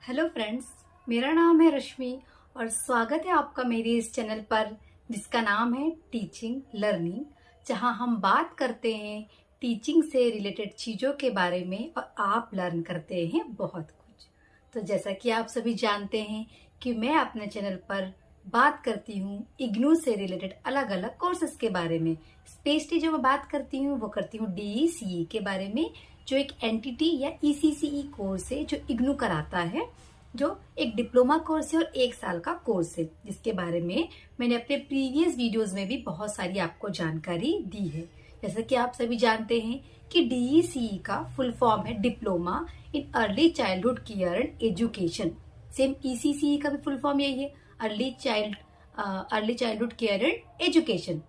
Hello friends, मेरा नाम है रश्मि और स्वागत है आपका मेरे इस चैनल पर जिसका नाम है टीचिंग लर्निंग, जहां हम बात करते हैं टीचिंग से रिलेटेड चीज़ों के बारे में और आप लर्न करते हैं बहुत कुछ। तो जैसा कि आप सभी जानते हैं कि मैं अपने चैनल पर बात करती हूँ इग्नू से रिलेटेड अलग अलग कोर्सेज के बारे में। स्पेशली जो मैं बात करती हूँ वो करती हूँ DECE के बारे में, जो एक एनटीटी या ECCE कोर्स है जो इग्नू कराता है, जो एक डिप्लोमा कोर्स है और 1 साल का कोर्स है, जिसके बारे में मैंने अपने प्रीवियस वीडियोस में भी बहुत सारी आपको जानकारी दी है। जैसा कि आप सभी जानते हैं कि DECE का फुल फॉर्म है diploma in early childhood care and education. Same ECCE का भी फुल फॉर्म यही है, early childhood care and education.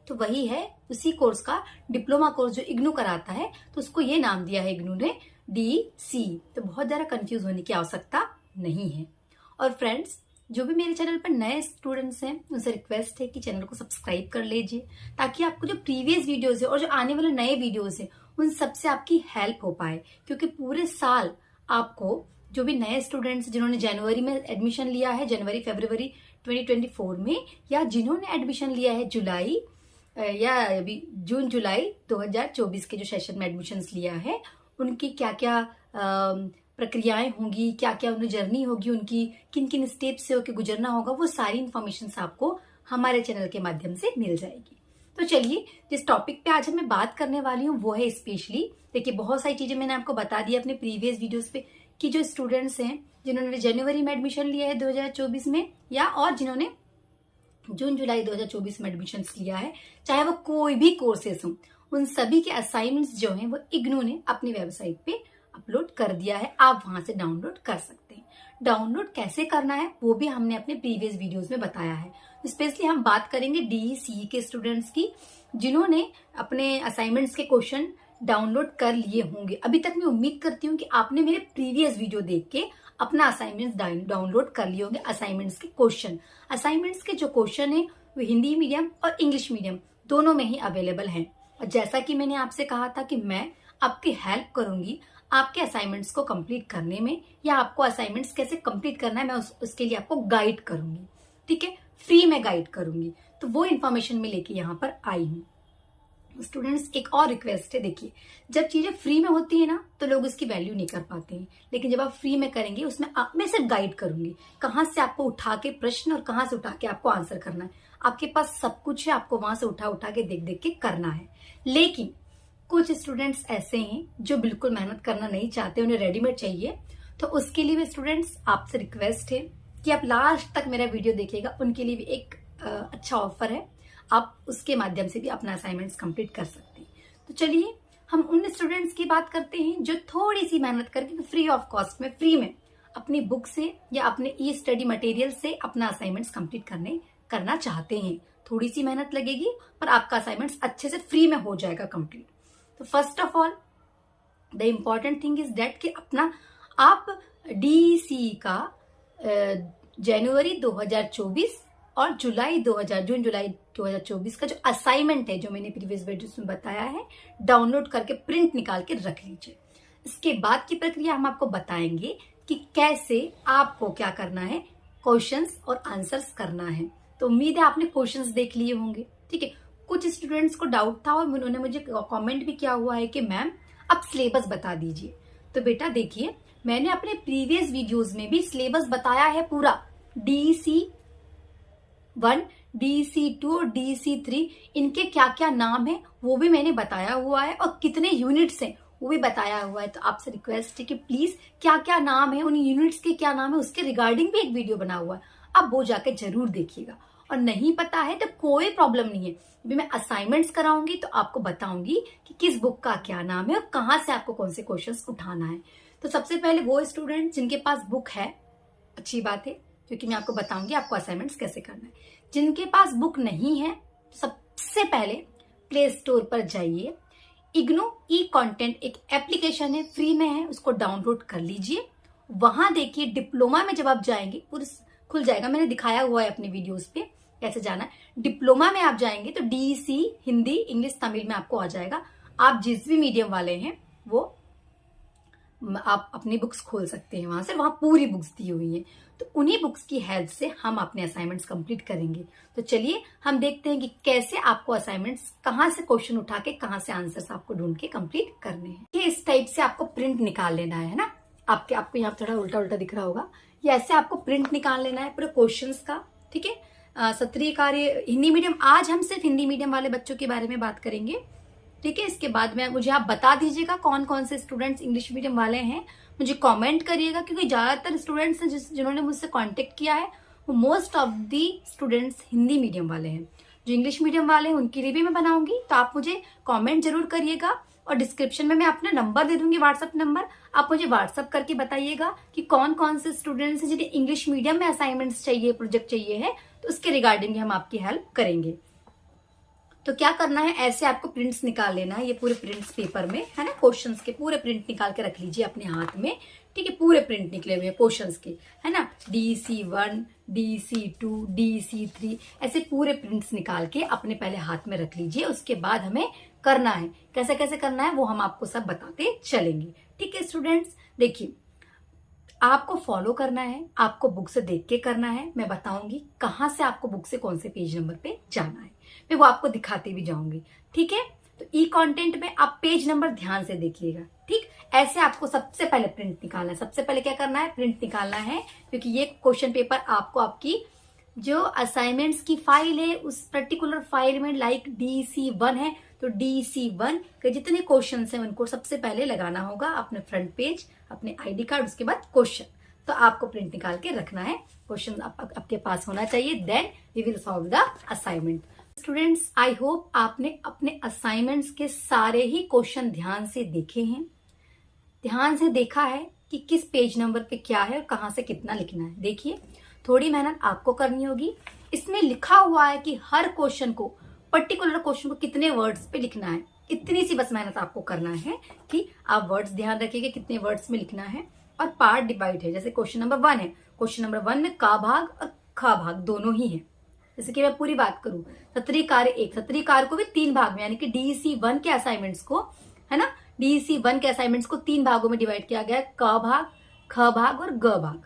तो वही है, उसी कोर्स का डिप्लोमा कोर्स जो इग्नू कराता है, तो उसको ये नाम दिया है इग्नू ने DECE। तो बहुत ज्यादा कंफ्यूज होने की आवश्यकता नहीं है। और फ्रेंड्स, जो भी मेरे चैनल पर नए स्टूडेंट्स हैं उनसे रिक्वेस्ट है कि चैनल को सब्सक्राइब कर लीजिए, ताकि आपको जो प्रीवियस वीडियोस है और जो आने वाले नए वीडियोस है उन सबसे आपकी हेल्प हो पाए। क्योंकि पूरे साल आपको जो भी नए स्टूडेंट्स जिन्होंने जनवरी में एडमिशन लिया है, जनवरी फरवरी 2024 में, या जिन्होंने एडमिशन लिया है जुलाई या अभी जून जुलाई 2024 के जो सेशन में एडमिशन्स लिया है, उनकी क्या क्या प्रक्रियाएं होंगी, क्या क्या उनकी जर्नी होगी, उनकी किन किन स्टेप से होकर गुजरना होगा, वो सारी इन्फॉर्मेशन आपको हमारे चैनल के माध्यम से मिल जाएगी। तो चलिए, जिस टॉपिक पे आज मैं बात करने वाली हूँ वो है स्पेशली, देखिए बहुत सारी चीजें मैंने आपको बता दी अपने प्रीवियस वीडियोस पे कि जो स्टूडेंट्स हैं जिन्होंने जनवरी में एडमिशन लिया है 2024 में, या और जिन्होंने जून जुलाई 2024 में एडमिशन लिया है, चाहे वो कोई भी कोर्सेस हो, उन सभी के असाइनमेंट्स जो हैं वो इग्नू ने अपनी वेबसाइट पे अपलोड कर दिया है। आप वहां से डाउनलोड कर सकते हैं। डाउनलोड कैसे करना है वो भी हमने अपने प्रीवियस वीडियोस में बताया है। स्पेशली हम बात करेंगे DECE के स्टूडेंट्स की, जिन्होंने अपने असाइनमेंट्स के क्वेश्चन डाउनलोड कर लिए होंगे। अभी तक मैं उम्मीद करती हूँ कि आपने मेरे प्रीवियस वीडियो देख के अपना असाइनमेंट्स डाउनलोड कर लिए होंगे। असाइनमेंट्स के जो क्वेश्चन है वो हिंदी मीडियम और इंग्लिश मीडियम दोनों में ही अवेलेबल है। और जैसा कि मैंने आपसे कहा था कि मैं आपकी हेल्प करूंगी आपके असाइनमेंट्स को कंप्लीट करने में, या आपको असाइनमेंट्स कैसे कंप्लीट करना है मैं उसके लिए आपको गाइड करूंगी। ठीक है, फ्री में गाइड करूंगी। तो वो इन्फॉर्मेशन मैं लेके यहाँ पर आई हूँ। स्टूडेंट्स, एक और रिक्वेस्ट है, देखिए जब चीजें फ्री में होती है ना तो लोग इसकी वैल्यू नहीं कर पाते हैं, लेकिन जब आप फ्री में करेंगे उसमें मैं सिर्फ गाइड करूंगी कहाँ से आपको उठा के प्रश्न और कहाँ से उठा के आपको आंसर करना है। आपके पास सब कुछ है, आपको वहां से उठा उठा के देख देख के करना है। लेकिन कुछ स्टूडेंट्स ऐसे हैं जो बिल्कुल मेहनत करना नहीं चाहते, उन्हें रेडीमेड चाहिए। तो उसके लिए भी स्टूडेंट्स आपसे रिक्वेस्ट है कि आप लास्ट तक मेरा वीडियो देखिएगा। उनके लिए भी एक अच्छा ऑफर है, आप उसके माध्यम से भी अपना असाइनमेंट्स कंप्लीट कर सकते हैं। तो चलिए हम उन स्टूडेंट्स की बात करते हैं जो थोड़ी सी मेहनत करके फ्री ऑफ कॉस्ट में, फ्री में अपनी बुक से या अपने स्टडी मटेरियल से अपना असाइनमेंट्स कंप्लीट करना चाहते हैं। थोड़ी सी मेहनत लगेगी पर आपका असाइनमेंट्स अच्छे से फ्री में हो जाएगा कंप्लीट। तो first of all the important thing is that कि अपना आप DECE का जनवरी 2024 और जून जुलाई 2024 का जो असाइनमेंट है, जो मैंने प्रीवियस वीडियोस में बताया है, डाउनलोड करके प्रिंट निकाल के रख लीजिए। इसके बाद की प्रक्रिया हम आपको बताएंगे कि कैसे आपको क्या करना है, क्वेश्चंस और आंसर्स करना है। तो उम्मीद है आपने क्वेश्चंस देख लिए होंगे। ठीक है, कुछ स्टूडेंट्स को डाउट था और उन्होंने मुझे कमेंट भी किया हुआ है कि मैम आप सिलेबस बता दीजिए। तो बेटा देखिए, मैंने अपने प्रीवियस वीडियोस में भी सिलेबस बताया है पूरा। DECE 1, DECE 2 और DECE 3, इनके क्या क्या नाम है वो भी मैंने बताया हुआ है, और कितने यूनिट्स हैं वो भी बताया हुआ है। तो आपसे रिक्वेस्ट है कि प्लीज क्या क्या नाम है, उन यूनिट्स के क्या नाम है, उसके रिगार्डिंग भी एक वीडियो बना हुआ है, आप वो जाके जरूर देखिएगा। और नहीं पता है तो कोई प्रॉब्लम नहीं है, अभी मैं असाइनमेंट्स कराऊंगी तो आपको बताऊंगी कि किस बुक का क्या नाम है और कहाँ से आपको कौन से क्वेश्चंस उठाना है। तो सबसे पहले वो स्टूडेंट जिनके पास बुक है, अच्छी बात है, क्योंकि मैं आपको बताऊंगी आपको असाइनमेंट्स कैसे करना है। जिनके पास बुक नहीं है, सबसे पहले प्ले स्टोर पर जाइए, इग्नू कंटेंट एक एप्लीकेशन है, फ्री में है, उसको डाउनलोड कर लीजिए। वहां देखिए डिप्लोमा में जब आप जाएंगे पूरा खुल जाएगा, मैंने दिखाया हुआ है अपने वीडियोस पे कैसे जाना है। डिप्लोमा में आप जाएंगे तो DECE हिंदी इंग्लिश तमिल में आपको आ जाएगा। आप जिस भी मीडियम वाले हैं वो आप अपनी बुक्स खोल सकते हैं, वहां से वहां पूरी बुक्स दी हुई हैं। तो उन्हीं बुक्स की हेल्प से हम अपने असाइनमेंट्स कंप्लीट करेंगे। तो चलिए हम देखते हैं कि कैसे आपको असाइनमेंट्स, कहाँ से क्वेश्चन उठा के कहाँ से आंसर्स आपको ढूंढ के कंप्लीट करने हैं। ये इस टाइप से आपको प्रिंट निकाल लेना है ना। आपको यहाँ थोड़ा उल्टा उल्टा दिख रहा होगा। ये ऐसे आपको प्रिंट निकाल लेना है पूरे क्वेश्चंस का, ठीक है। सत्रीय कार्य हिंदी मीडियम, आज हम सिर्फ हिंदी मीडियम वाले बच्चों के बारे में बात करेंगे, ठीक है। इसके बाद में मुझे आप बता दीजिएगा कौन कौन से स्टूडेंट्स इंग्लिश मीडियम वाले हैं, मुझे कमेंट करिएगा, क्योंकि ज्यादातर स्टूडेंट्स हैं जिन्होंने मुझसे कांटेक्ट किया है वो most of the students Hindi medium वाले हैं। जो इंग्लिश मीडियम वाले हैं उनके लिए भी मैं बनाऊंगी, तो आप मुझे कमेंट जरूर करिएगा। और डिस्क्रिप्शन में मैं अपना नंबर दे दूंगी, व्हाट्सअप नंबर, आप मुझे व्हाट्सअप करके बताइएगा कि कौन कौन से स्टूडेंट्स हैं जिन्हें इंग्लिश मीडियम में असाइनमेंट्स चाहिए, प्रोजेक्ट चाहिए है, तो उसके रिगार्डिंग हम आपकी हेल्प करेंगे। तो क्या करना है, ऐसे आपको प्रिंट्स निकाल लेना है, ये पूरे प्रिंट्स पेपर में है ना, क्वेश्चंस के पूरे प्रिंट निकाल के रख लीजिए अपने हाथ में, ठीक है। पूरे प्रिंट निकले हुए हैं क्वेश्चंस के, है ना, DC1, DC2, DC3, ऐसे पूरे प्रिंट्स निकाल के अपने पहले हाथ में रख लीजिए। उसके बाद हमें करना है, कैसे कैसे करना है वो हम आपको सब बताते चलेंगे, ठीक है स्टूडेंट्स। देखिए, आपको फॉलो करना है, आपको बुक से देख के करना है। मैं बताऊंगी कहाँ से आपको बुक से कौन से पेज नंबर पे जाना है, मैं वो आपको दिखाते भी जाऊंगी, ठीक है। तो ई कंटेंट में आप पेज नंबर ध्यान से देखिएगा, ठीक। ऐसे आपको सबसे पहले प्रिंट निकालना है। सबसे पहले क्या करना है, प्रिंट निकालना है, क्योंकि ये क्वेश्चन पेपर आपको आपकी जो असाइनमेंट्स की फाइल है उस पर्टिकुलर फाइल में, लाइक DC1 है तो DC1 के जितने क्वेश्चन हैं उनको सबसे पहले लगाना होगा अपने फ्रंट पेज, अपने ID कार्ड, उसके बाद क्वेश्चन। तो आपको प्रिंट निकाल के रखना है, क्वेश्चन आपके पास होना चाहिए, then we will solve the assignment. Students, I hope आपने अपने असाइनमेंट्स के सारे ही क्वेश्चन ध्यान से देखे हैं, ध्यान से देखा है कि किस पेज नंबर पे क्या है और कहाँ से कितना लिखना है। देखिए, थोड़ी मेहनत आपको करनी होगी। इसमें लिखा हुआ है कि हर क्वेश्चन को, पर्टिकुलर क्वेश्चन को कितने वर्ड्स पे लिखना है, इतनी सी बस मेहनत आपको करना है कि आप वर्ड्स ध्यान रखिएगा कितने वर्ड्स में लिखना है। और पार्ट डिवाइड है, जैसे क्वेश्चन नंबर 1 है, क्वेश्चन नंबर 1 में का भाग और ख भाग दोनों ही है। जैसे कि मैं पूरी बात करूं, सत्रीय कार्य 1, सत्रीय कार्य को भी 3 भाग में, यानी कि DC1 के असाइनमेंट्स को, है ना, DC1 के असाइनमेंट्स को 3 भागों में डिवाइड किया गया है, क भाग, ख भाग और ग भाग।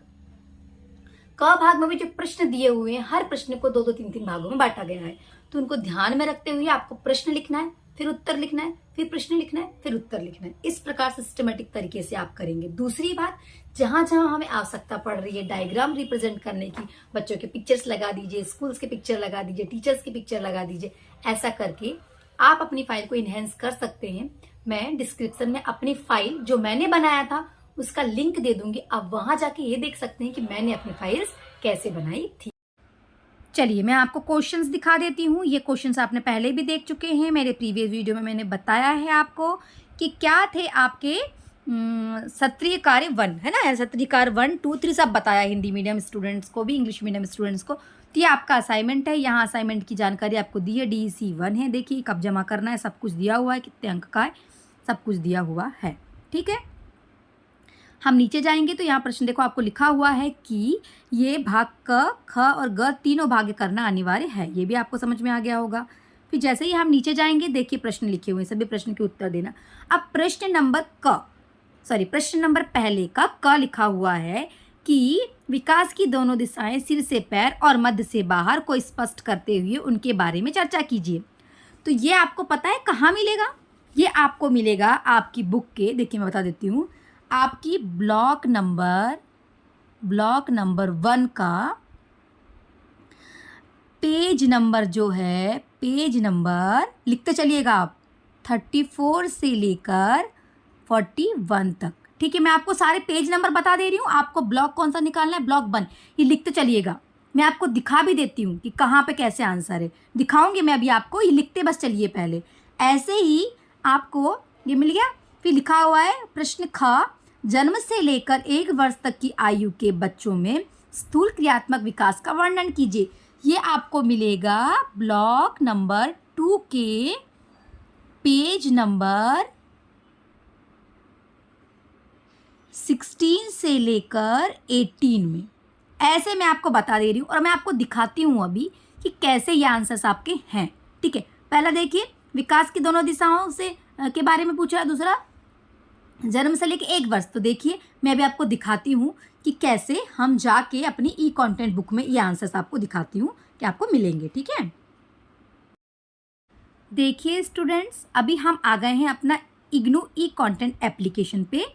क भाग में भी जो प्रश्न दिए हुए हैं, हर प्रश्न को 2-2, 3-3 भागों में बांटा गया है। तो उनको ध्यान में रखते हुए आपको प्रश्न लिखना है, फिर उत्तर लिखना है, फिर प्रश्न लिखना है, फिर उत्तर लिखना है। इस प्रकार सिस्टमेटिक तरीके से आप करेंगे। दूसरी बात, जहां जहां हमें आवश्यकता पड़ रही है डायग्राम रिप्रेजेंट करने की, बच्चों के पिक्चर्स लगा दीजिए, स्कूल्स के पिक्चर लगा दीजिए, टीचर्स के पिक्चर लगा दीजिए। ऐसा करके आप अपनी फाइल को इनहेंस कर सकते हैं। मैं डिस्क्रिप्शन में अपनी फाइल जो मैंने बनाया था उसका लिंक दे दूंगी, आप वहां जाके ये देख सकते हैं कि मैंने अपनी फाइल्स कैसे बनाई थी। चलिए मैं आपको क्वेश्चंस दिखा देती हूँ। ये क्वेश्चंस आपने पहले भी देख चुके हैं, मेरे प्रीवियस वीडियो में मैंने बताया है आपको कि क्या थे आपके सत्रीय कार्य 1, है ना, सत्रीय कार्य 1, 2, 3 सब बताया हिंदी मीडियम स्टूडेंट्स को भी, इंग्लिश मीडियम स्टूडेंट्स को। तो ये आपका असाइनमेंट है, यहाँ असाइनमेंट की जानकारी आपको दी है, DC1 है, देखिए कब जमा करना है, सब कुछ दिया हुआ है, कितने अंक का है, सब कुछ दिया हुआ है, ठीक है। हम नीचे जाएंगे तो यहाँ प्रश्न देखो, आपको लिखा हुआ है कि ये भाग क, ख और ग तीनों भाग करना अनिवार्य है, ये भी आपको समझ में आ गया होगा। फिर जैसे ही हम नीचे जाएंगे, देखिए प्रश्न लिखे हुए हैं, सभी प्रश्न के उत्तर देना। अब प्रश्न नंबर पहले का क लिखा हुआ है कि विकास की दोनों दिशाएं सिर से पैर और मध्य से बाहर को स्पष्ट करते हुए उनके बारे में चर्चा कीजिए। तो ये आपको पता है कहाँ मिलेगा, ये आपको मिलेगा आपकी बुक के, देखिए मैं बता देती हूँ, आपकी ब्लॉक नंबर 1 का पेज नंबर जो है, पेज नंबर लिखते चलिएगा आप 34 से लेकर 41 तक, ठीक है। मैं आपको सारे पेज नंबर बता दे रही हूँ, आपको ब्लॉक कौन सा निकालना है, ब्लॉक 1, ये लिखते चलिएगा। मैं आपको दिखा भी देती हूँ कि कहाँ पे कैसे आंसर है, दिखाऊंगी मैं अभी आपको, ये लिखते बस चलिए पहले। ऐसे ही आपको ये मिल गया। फिर लिखा हुआ है प्रश्न ख, जन्म से लेकर 1 वर्ष तक की आयु के बच्चों में स्थूल क्रियात्मक विकास का वर्णन कीजिए। ये आपको मिलेगा ब्लॉक नंबर 2 के पेज नंबर 16 से लेकर 18 में। ऐसे मैं आपको बता दे रही हूँ और मैं आपको दिखाती हूँ अभी कि कैसे ये आंसर्स आपके हैं, ठीक है। पहला देखिए, विकास की दोनों दिशाओं से के बारे में पूछा है। दूसरा, जन्म से लेके 1 वर्ष। तो देखिए मैं अभी आपको दिखाती हूँ कि कैसे हम जाके अपनी ई कंटेंट बुक में ये आंसर्स आपको दिखाती हूँ कि आपको मिलेंगे, ठीक है। देखिए स्टूडेंट्स, अभी हम आ गए हैं अपना इग्नू ई कंटेंट एप्लीकेशन पे।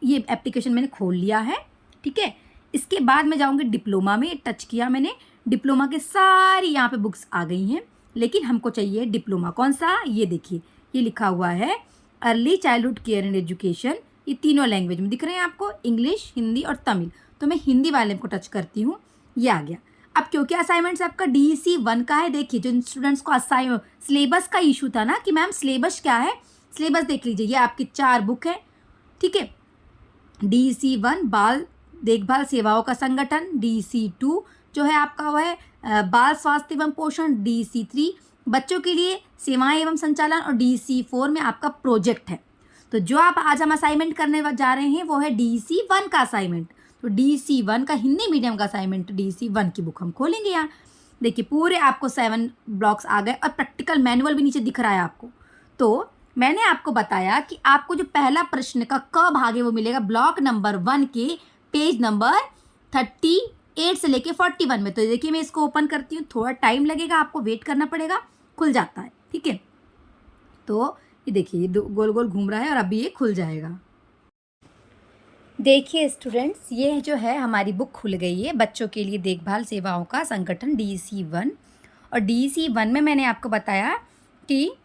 ये एप्लीकेशन मैंने खोल लिया है, ठीक है। इसके बाद मैं जाऊंगी डिप्लोमा में, टच किया मैंने, डिप्लोमा के सारी यहाँ पे बुक्स आ गई हैं, लेकिन हमको चाहिए डिप्लोमा कौन सा। ये देखिए, ये लिखा हुआ है early childhood care and education. ये तीनों लैंग्वेज में दिख रहे हैं आपको, इंग्लिश, हिंदी और तमिल। तो मैं हिंदी वाले को टच करती हूँ, ये आ गया। अब क्योंकि असाइनमेंट्स आपका DEC 1 का है, देखिए जो स्टूडेंट्स को सिलेबस का इशू था ना कि मैम सिलेबस क्या है, सिलेबस देख लीजिए, ये आपकी 4 बुक है, ठीक है। DEC 1 बाल देखभाल सेवाओं का संगठन, DEC 2 जो है आपका वो है बाल स्वास्थ्य एवं पोषण, DEC 3 बच्चों के लिए सेवाएं एवं संचालन, और DEC 4 में आपका प्रोजेक्ट है। तो जो आप आज हम असाइनमेंट करने जा रहे हैं वो है DEC 1 का असाइनमेंट। तो DEC 1 का हिंदी मीडियम का असाइनमेंट, DEC 1 की बुक हम खोलेंगे। यहाँ देखिए पूरे आपको 7 ब्लॉक्स आ गए और प्रैक्टिकल मैनुअल भी नीचे दिख रहा है आपको। तो मैंने आपको बताया कि आपको जो पहला प्रश्न का क भाग है वो मिलेगा ब्लॉक नंबर 1 के पेज नंबर 38 से लेके 41 में। तो देखिए मैं इसको ओपन करती हूँ, थोड़ा टाइम लगेगा, आपको वेट करना पड़ेगा, खुल जाता है, ठीक है। तो ये देखिए ये गोल गोल घूम रहा है और अभी ये खुल जाएगा। देखिए स्टूडेंट्स, ये जो है हमारी बुक खुल गई है, बच्चों के लिए देखभाल सेवाओं का संगठन DEC 1। और DEC 1 में मैंने आपको बताया कि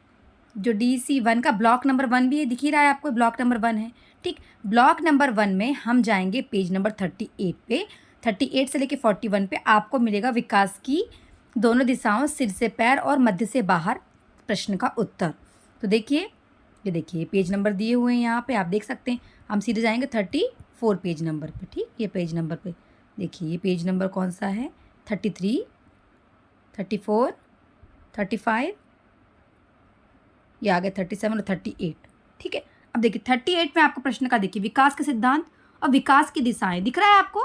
जो DEC 1 का ब्लॉक नंबर 1 भी है, दिख ही रहा है आपको, ब्लॉक नंबर 1 है, ठीक। ब्लॉक नंबर 1 में हम जाएंगे पेज नंबर 38 पे, 38 से लेके 41 पे आपको मिलेगा विकास की दोनों दिशाओं, सिर से पैर और मध्य से बाहर, प्रश्न का उत्तर। तो देखिए ये देखिए पेज नंबर दिए हुए हैं यहाँ पे, आप देख सकते हैं। हम सीधे जाएंगे 34 पेज नंबर पे, ठीक। ये पेज नंबर पे देखिए, ये पेज नंबर कौन सा है, 33, 34, 35, ये आ गए 37 और 38, ठीक है। अब देखिए 38 में आपको प्रश्न का देखिए विकास के सिद्धांत और विकास की दिशाएं दिख रहा है आपको,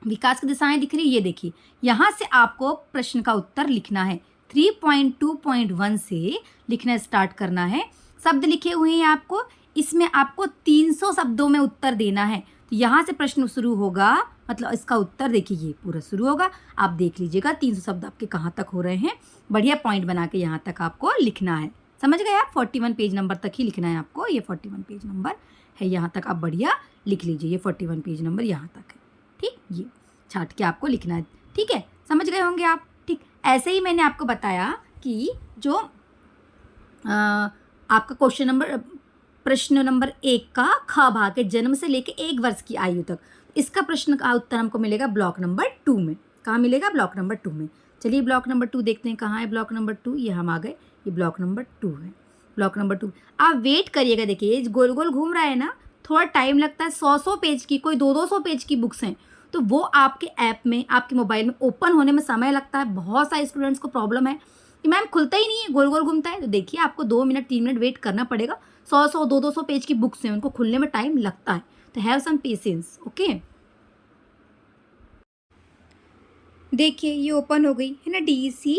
विकास की दिशाएं दिख रही है। ये देखिए यहाँ से आपको प्रश्न का उत्तर लिखना है, 3.2.1 से लिखना स्टार्ट करना है। शब्द लिखे हुए हैं आपको, इसमें आपको 300 शब्दों में उत्तर देना है। तो यहाँ से प्रश्न शुरू होगा, मतलब इसका उत्तर देखिए ये पूरा शुरू होगा, आप देख लीजिएगा 300 शब्द आपके कहाँ तक हो रहे हैं। बढ़िया पॉइंट बना के यहाँ तक आपको लिखना है, समझ गए आप। 41 पेज नंबर तक ही लिखना है आपको, ये 41 पेज नंबर है, यहाँ तक आप बढ़िया लिख लीजिए, ये 41 पेज नंबर यहाँ तक है, ठीक। ये छाट के आपको लिखना है, ठीक है, समझ गए होंगे आप, ठीक। ऐसे ही मैंने आपको बताया कि जो आपका क्वेश्चन नंबर प्रश्न नंबर 1 का ख भाग है, जन्म से लेके 1 वर्ष की आयु तक, इसका प्रश्न का उत्तर हमको मिलेगा ब्लॉक नंबर 2 में। कहाँ मिलेगा, ब्लॉक नंबर 2 में। चलिए ब्लॉक नंबर 2 देखते हैं, कहाँ है ब्लॉक नंबर 2, ये हम आ गए, ये ब्लॉक नंबर 2 है। ब्लॉक नंबर 2 आप वेट करिएगा, देखिए ये गोल गोल घूम रहा है ना, थोड़ा टाइम लगता है। 100 पेज की, कोई 200 पेज की बुक्स हैं, तो वो आपके ऐप में, आपके मोबाइल में ओपन होने में समय लगता है। बहुत सारे स्टूडेंट्स को प्रॉब्लम है कि मैम खुलता ही नहीं है, गोल गोल घूमता है। तो देखिए आपको 2 मिनट 3 मिनट वेट करना पड़ेगा। 100 200 पेज की बुक्स हैं, उनको खुलने में टाइम लगता है, तो हैव सम पेशेंस, ओके। देखिए ये ओपन हो गई है ना DEC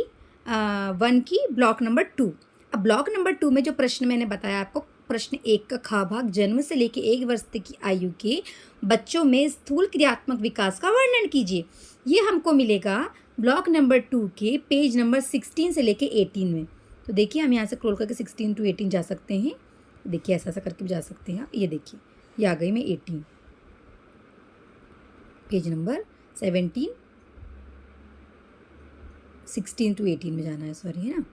1 की ब्लॉक नंबर 2। अब ब्लॉक नंबर 2 में जो प्रश्न मैंने बताया आपको, प्रश्न 1 का ख भाग, जन्म से लेके 1 वर्ष तक की आयु के बच्चों में स्थूल क्रियात्मक विकास का वर्णन कीजिए, ये हमको मिलेगा ब्लॉक नंबर 2 के पेज नंबर 16 से लेके 18 में। तो देखिए हम यहाँ से स्क्रॉल करके 16 to 18 जा सकते हैं, देखिए ऐसा ऐसा करके जा सकते हैं आप। ये देखिए ये आ गई मैं 18, पेज नंबर 16 to 18 में जाना है, सॉरी, है ना,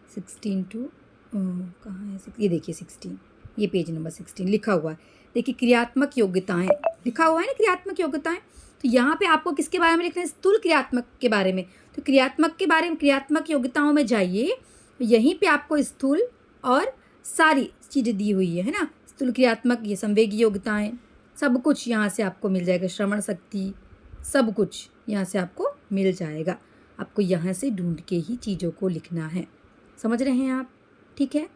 16 to कहाँ है, ये देखिए 16, ये पेज नंबर 16 लिखा हुआ है। देखिए क्रियात्मक योग्यताएं लिखा हुआ है ना, क्रियात्मक योग्यताएं। तो यहाँ पे आपको किसके बारे में लिखना है, स्थूल क्रियात्मक के बारे में। तो क्रियात्मक के बारे में, क्रियात्मक योग्यताओं में जाइए, यहीं पे आपको स्थूल और सारी चीज़ें दी हुई है ना, स्थूल क्रियात्मक, ये संवेगी योग्यताएं, सब कुछ यहाँ से आपको मिल जाएगा, श्रवण शक्ति, सब कुछ यहाँ से आपको मिल जाएगा। आपको यहाँ से ढूंढ के ही चीज़ों को लिखना है, समझ रहे हैं आप, ठीक है,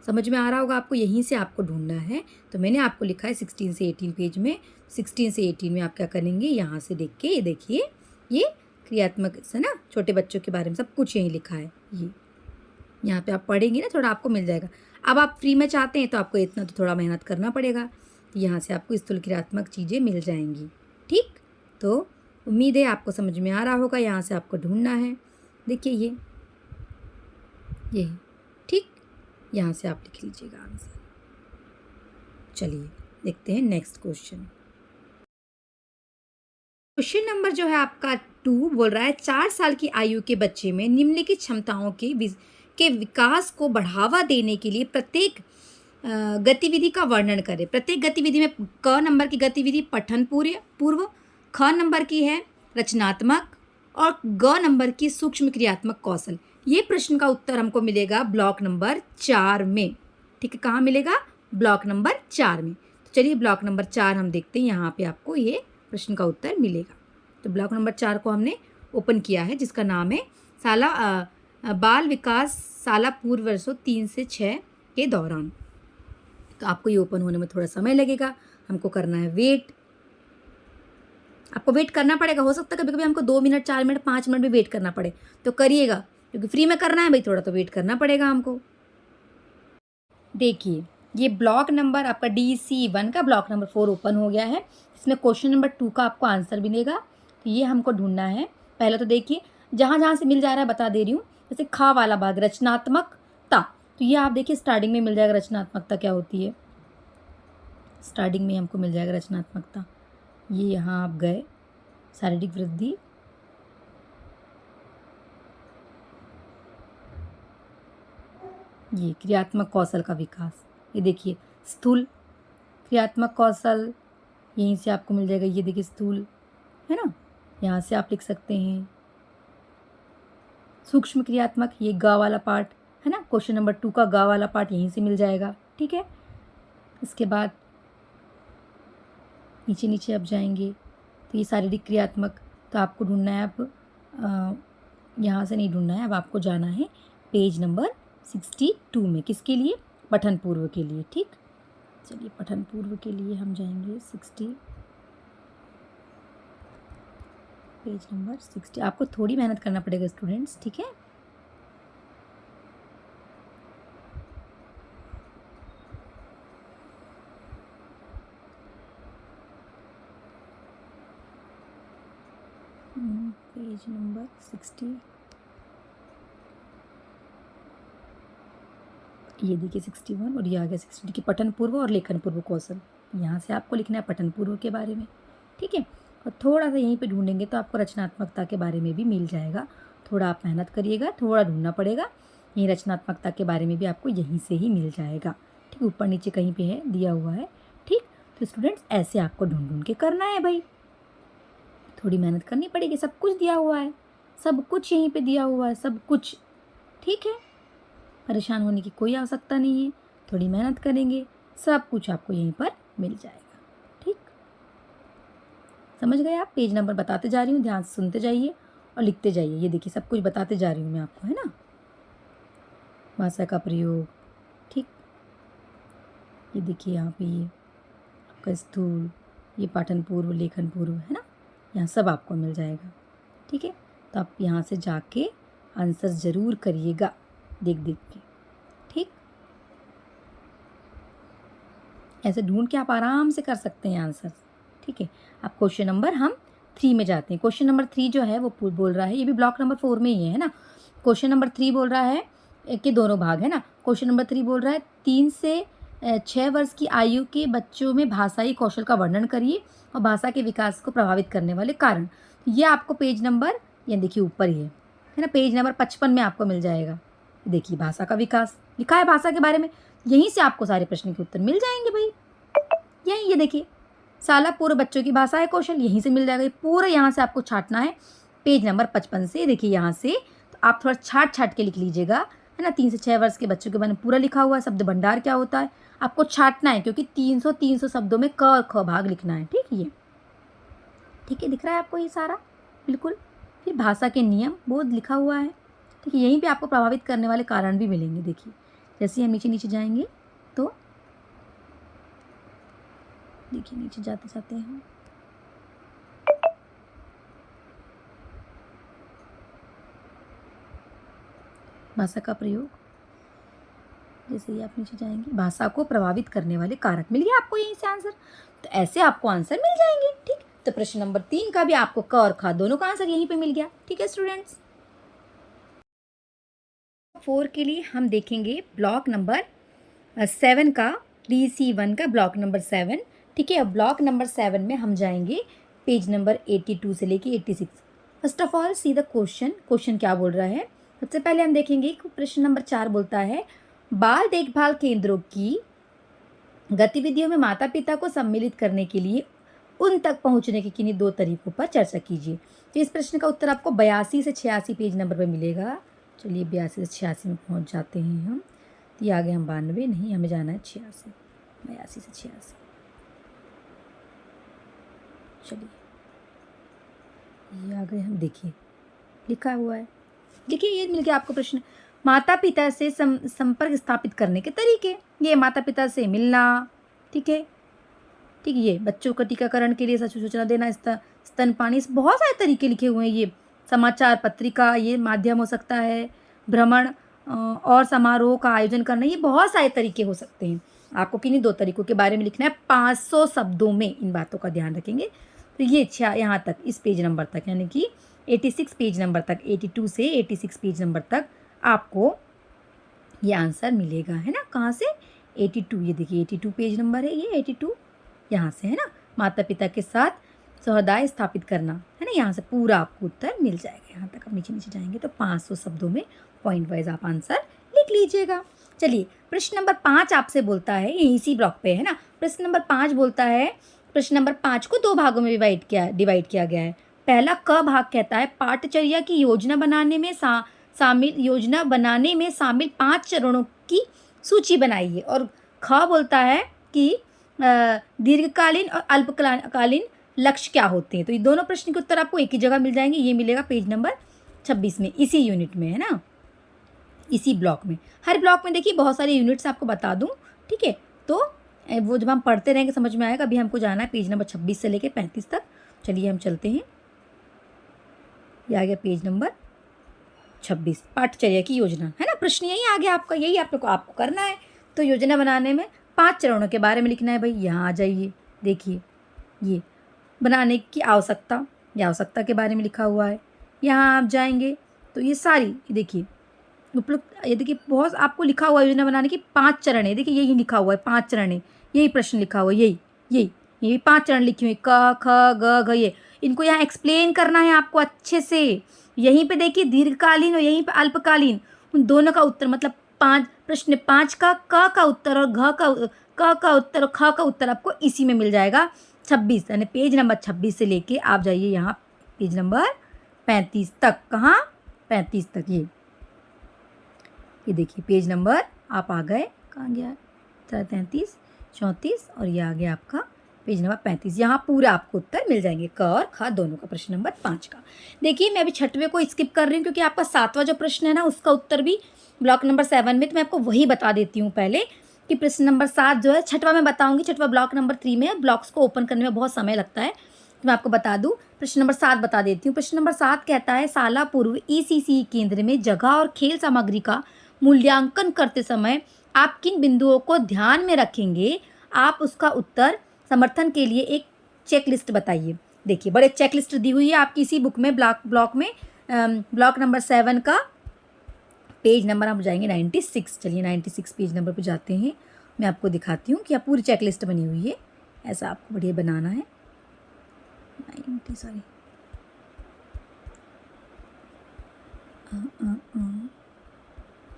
समझ में आ रहा होगा आपको, यहीं से आपको ढूंढना है। तो मैंने आपको लिखा है 16 से 18 पेज में, 16 से 18 में आप क्या करेंगे, यहाँ से देख के, ये देखिए ये क्रियात्मक से ना, छोटे बच्चों के बारे में सब कुछ यहीं लिखा है, ये यहाँ पे आप पढ़ेंगे ना, थोड़ा आपको मिल जाएगा। अब आप फ्री में चाहते हैं तो आपको इतना तो थोड़ा मेहनत करना पड़ेगा। यहाँ से आपको स्थूल क्रियात्मक चीज़ें मिल जाएंगी। ठीक, तो उम्मीद है आपको समझ में आ रहा होगा। यहाँ से आपको ढूंढना है, देखिए ये ठीक, यहाँ से आप लिख लीजिएगा आंसर। चलिए देखते हैं नेक्स्ट क्वेश्चन। क्वेश्चन नंबर जो है आपका 2 बोल रहा है 4 साल की आयु के बच्चे में निम्नलिखित क्षमताओं के विकास को बढ़ावा देने के लिए प्रत्येक गतिविधि का वर्णन करें। प्रत्येक गतिविधि में क नंबर की गतिविधि पठन पूर्व, ख नंबर की है रचनात्मक और ग नंबर की सूक्ष्म क्रियात्मक कौशल। ये प्रश्न का उत्तर हमको मिलेगा ब्लॉक नंबर 4 में। ठीक है, कहाँ मिलेगा? ब्लॉक नंबर 4 में। तो चलिए ब्लॉक नंबर 4 हम देखते हैं, यहाँ पे आपको ये प्रश्न का उत्तर मिलेगा। तो ब्लॉक नंबर 4 को हमने ओपन किया है, जिसका नाम है बाल विकास शाला पूर्व वर्षों 3 से 6 के दौरान। तो आपको ये ओपन होने में थोड़ा समय लगेगा, हमको करना है वेट। आपको वेट करना पड़ेगा, हो सकता है कभी कभी हमको 2 मिनट 4 मिनट 5 मिनट भी वेट करना पड़े, तो करिएगा, क्योंकि फ्री में करना है भाई, थोड़ा तो वेट करना पड़ेगा हमको। देखिए ये ब्लॉक नंबर आपका DC1 का ब्लॉक नंबर 4 ओपन हो गया है। इसमें क्वेश्चन नंबर 2 का आपको आंसर मिलेगा। तो ये हमको ढूंढना है। पहले तो देखिए जहाँ जहाँ से मिल जा रहा है बता दे रही हूँ। जैसे खा वाला भाग रचनात्मकता, तो ये आप देखिए स्टार्टिंग में मिल जाएगा। रचनात्मकता क्या होती है, स्टार्टिंग में हमको मिल जाएगा रचनात्मकता। ये यहाँ आप गए, शारीरिक वृद्धि, ये क्रियात्मक कौशल का विकास। ये देखिए स्थूल क्रियात्मक कौशल, यहीं से आपको मिल जाएगा। ये देखिए स्थूल है ना, यहाँ से आप लिख सकते हैं। सूक्ष्म क्रियात्मक, ये गा वाला पार्ट है ना, क्वेश्चन नंबर 2 का गा वाला पार्ट यहीं से मिल जाएगा। ठीक है, इसके बाद नीचे नीचे आप जाएंगे तो ये शारीरिक क्रियात्मक, तो आपको ढूंढना है। अब यहाँ से नहीं ढूंढना है, अब आपको जाना है पेज नंबर 62 में। किसके लिए? पठन पूर्व के लिए। ठीक, चलिए पठन पूर्व के लिए हम जाएंगे 60, पेज नंबर 60। आपको थोड़ी मेहनत करना पड़ेगा स्टूडेंट्स, ठीक है। पेज नंबर 60, ये देखिए 61 और ये आ गया 60 की पठन पूर्व और लेखन पूर्व कौशल। यहाँ से आपको लिखना है पठन पूर्व के बारे में। ठीक है, और थोड़ा सा यहीं पे ढूंढेंगे तो आपको रचनात्मकता के बारे में भी मिल जाएगा। थोड़ा आप मेहनत करिएगा, थोड़ा ढूंढना पड़ेगा। यहीं रचनात्मकता के बारे में भी आपको यहीं से ही मिल जाएगा। ठीक, ऊपर नीचे कहीं पे है, दिया हुआ है। ठीक, तो स्टूडेंट्स ऐसे आपको ढूंढ ढूंढ के करना है भाई, थोड़ी मेहनत करनी पड़ेगी। सब कुछ दिया हुआ है, सब कुछ यहीं पे दिया हुआ है, सब कुछ। ठीक है, परेशान होने की कोई आवश्यकता नहीं है। थोड़ी मेहनत करेंगे, सब कुछ आपको यहीं पर मिल जाएगा। ठीक, समझ गए आप? पेज नंबर बताते जा रही हूँ, ध्यान से सुनते जाइए और लिखते जाइए। ये देखिए सब कुछ बताते जा रही हूँ मैं आपको, है ना। भाषा का प्रयोग, ठीक, ये देखिए यहाँ पे ये आपका स्थूल, ये पाठन पूर्व, लेखन पूर्व, है ना, यहाँ सब आपको मिल जाएगा। ठीक है, तो आप यहाँ से जाके आंसर ज़रूर करिएगा देख देख के। ठीक, ऐसे ढूंढ के आप आराम से कर सकते हैं आंसर। ठीक है, अब क्वेश्चन नंबर हम 3 में जाते हैं। क्वेश्चन नंबर 3 जो है वो बोल रहा है, ये भी ब्लॉक नंबर 4 में ही है ना। क्वेश्चन नंबर 3 बोल रहा है कि दोनों भाग है ना। क्वेश्चन नंबर 3 बोल रहा है 3 से 6 वर्ष की आयु के बच्चों में भाषाई कौशल का वर्णन करिए और भाषा के विकास को प्रभावित करने वाले कारण। ये आपको पेज नंबर, ये देखिए ऊपर ही है ना, पेज नंबर 55 में आपको मिल जाएगा। देखिए भाषा का विकास लिखा है, भाषा के बारे में। यहीं से आपको सारे प्रश्न के उत्तर मिल जाएंगे भाई। यहीं ये देखिए शाला पूर्व बच्चों की भाषा है कौशल, यहीं से मिल जाएगा। ये पूरा यहाँ से आपको छाटना है पेज नंबर 55 से। देखिए यहाँ से तो आप थोड़ा छाट छाट के लिख लीजिएगा, है ना। 3 से 6 वर्ष के बच्चों के बारे में पूरा लिखा हुआ है। शब्द भंडार क्या होता है आपको छाटना है, क्योंकि 300 शब्दों में क और ख भाग लिखना है। ठीक, ये ठीक है, दिख रहा है आपको ये सारा बिल्कुल। फिर भाषा के नियम बोध लिखा हुआ है। ठीक है, यहीं पे आपको प्रभावित करने वाले कारण भी मिलेंगे। देखिए जैसे हम नीचे नीचे जाएंगे तो देखिए नीचे जाते जाते हैं भाषा का प्रयोग, जैसे ही आप नीचे जाएंगे, भाषा को प्रभावित करने वाले कारक, मिल गया आपको यहीं से आंसर। तो ऐसे आपको आंसर मिल जाएंगे। ठीक, तो प्रश्न नंबर 3 का भी आपको क और ख दोनों का आंसर यहीं पे मिल गया। ठीक है स्टूडेंट्स। 4 के लिए हम देखेंगे ब्लॉक नंबर 7 का, DC1 का ब्लॉक नंबर 7। ठीक है, अब ब्लॉक नंबर 7 में हम जाएंगे पेज नंबर 82 से लेके 86। First of all see the question क्या बोल रहा है। सबसे पहले हम देखेंगे प्रश्न नंबर 4 बोलता है बाल देखभाल केंद्रों की गतिविधियों में माता पिता को सम्मिलित करने के लिए उन तक पहुंचने के किन्हीं 2 तरीकों पर चर्चा कीजिए। तो इस प्रश्न का उत्तर आपको 82 से 86 पेज नंबर पर मिलेगा। चलिए 82 से 86 में पहुंच जाते हैं हम। तो ये आगे हम 92, नहीं हमें जाना है 86, 82 से 86। चलिए ये आ गए हम, देखिए लिखा हुआ है, देखिए ये मिल गया आपको प्रश्न। माता पिता से संपर्क स्थापित करने के तरीके, ये माता पिता से मिलना। ठीक है, ठीक, ये बच्चों का टीकाकरण के लिए सूचना देना, स्तनपानी, बहुत सारे तरीके लिखे हुए हैं। ये समाचार पत्रिका, ये माध्यम हो सकता है, भ्रमण और समारोह का आयोजन करना, ये बहुत सारे तरीके हो सकते हैं। आपको किन्हीं 2 तरीकों के बारे में लिखना है 500 शब्दों में, इन बातों का ध्यान रखेंगे। तो ये यहाँ तक, इस पेज नंबर तक, यानी कि 86 पेज नंबर तक, 82 से 86 पेज नंबर तक आपको ये आंसर मिलेगा, है ना। कहाँ से? 82, ये देखिए 82 पेज नंबर है, ये 82 यहाँ से, है ना। माता पिता के साथ सौहार्द स्थापित करना, है ना, यहाँ से पूरा आपको उत्तर मिल जाएगा। यहाँ तक आप नीचे नीचे जाएंगे तो 500 शब्दों में पॉइंट वाइज आप आंसर लिख लीजिएगा। चलिए प्रश्न नंबर 5 आपसे बोलता है, ये इसी ब्लॉक पे है ना। प्रश्न नंबर 5 बोलता है, प्रश्न नंबर 5 को 2 भागों में डिवाइड किया गया है। पहला क भाग कहता है पाठचर्या की योजना बनाने में शामिल 5 चरणों की सूची बनाइए। और ख बोलता है कि दीर्घकालीन और अल्पकालीन लक्ष्य क्या होते हैं। तो ये दोनों प्रश्न के उत्तर आपको एक ही जगह मिल जाएंगे। ये मिलेगा पेज नंबर 26 में, इसी यूनिट में, है ना, इसी ब्लॉक में। हर ब्लॉक में देखिए बहुत सारे यूनिट्स आपको बता दूं। ठीक है, तो वो जब हम पढ़ते रहेंगे समझ में आएगा। अभी हमको जाना है पेज नंबर 26 से लेके 35 तक। चलिए हम चलते हैं, ये आ गया पेज नंबर 26, पाठचर्या की योजना, है ना। प्रश्न यही आ गया आपका, यही आपको करना है। तो योजना बनाने में 5 चरणों के बारे में लिखना है भाई। यहाँ आ जाइए, देखिए ये बनाने की आवश्यकता, ये आवश्यकता के बारे में लिखा हुआ है। यहाँ आप जाएंगे तो ये सारी देखिए उपयुक्त, ये देखिए बहुत आपको लिखा हुआ है योजना बनाने की 5 चरण है। देखिए यही लिखा हुआ है 5 चरण है, यही प्रश्न लिखा हुआ है, यही 5 चरण लिखे हुए, क ख ग घ, ये इनको यहाँ एक्सप्लेन करना है आपको अच्छे से। यहीं पे देखिए दीर्घकालीन और यहीं पे अल्पकालीन, उन दोनों का उत्तर, मतलब 5 प्रश्न 5 का क का उत्तर और क का उत्तर और ख का उत्तर आपको इसी में मिल जाएगा। 26 यानी पेज नंबर 26 से लेके आप जाइए यहाँ पेज नंबर 35 तक। कहाँ? 35 तक। ये देखिए पेज नंबर आप आ गए, कहाँ गया, 33 34 और ये आ गया आपका पेज नंबर 35। यहाँ पूरा आपको उत्तर मिल जाएंगे, क और ख दोनों का, प्रश्न नंबर 5 का। देखिए मैं अभी 6वें को स्किप कर रही हूँ क्योंकि आपका 7वां जो प्रश्न है ना उसका उत्तर भी ब्लॉक नंबर 7 में, तो मैं आपको वही बता देती हूँ पहले कि प्रश्न नंबर 7 जो है 6वां मैं बताऊँगी। 6वां ब्लॉक नंबर 3 में, ब्लॉक्स को ओपन करने में बहुत समय लगता है, तो मैं आपको बता दूँ। प्रश्न नंबर 7 बता देती हूँ। प्रश्न नंबर 7 कहता है साला पूर्व ECC केंद्र में जगह और खेल सामग्री का मूल्यांकन करते समय आप किन बिंदुओं को ध्यान में रखेंगे। आप उसका उत्तर समर्थन के लिए एक चेक लिस्ट बताइए। देखिए बड़े चेक लिस्ट दी हुई है आपकी इसी बुक में, ब्लॉक नंबर 7 का पेज नंबर हम जाएंगे 96। चलिए 96 पेज नंबर पर जाते हैं। मैं आपको दिखाती हूँ कि आप पूरी चेक लिस्ट बनी हुई है, ऐसा आपको बढ़िया बनाना है। 90 सॉरी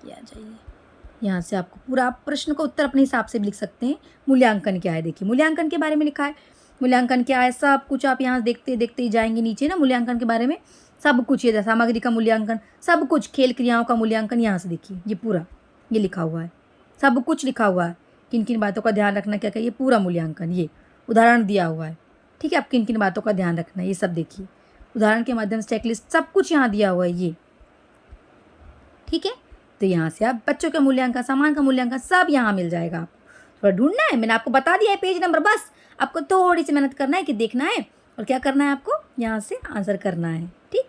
आ जाइए, यहाँ से आपको पूरा प्रश्न का उत्तर अपने हिसाब से भी लिख सकते हैं। मूल्यांकन क्या है, देखिए मूल्यांकन के बारे में लिखा है। मूल्यांकन क्या है, सब कुछ आप यहाँ देखते देखते ही जाएंगे नीचे ना, मूल्यांकन के बारे में सब कुछ, ये सामग्री का मूल्यांकन, सब कुछ, खेल क्रियाओं का मूल्यांकन, यहाँ से देखिए ये पूरा ये लिखा हुआ है, सब कुछ लिखा हुआ है। किन किन बातों का ध्यान रखना, क्या क्या, ये पूरा मूल्यांकन, ये उदाहरण दिया हुआ है। ठीक है, आप किन किन बातों का ध्यान रखना है ये सब देखिए, उदाहरण के माध्यम से चेकलिस्ट सब कुछ यहाँ दिया हुआ है ये। ठीक है, तो यहाँ से आप बच्चों का मूल्यांकन, सामान का मूल्यांकन सब यहाँ मिल जाएगा। आपको थोड़ा ढूंढना है, मैंने आपको बता दिया है पेज नंबर, बस आपको थोड़ी सी मेहनत करना है कि देखना है और क्या करना है, आपको यहाँ से आंसर करना है। ठीक,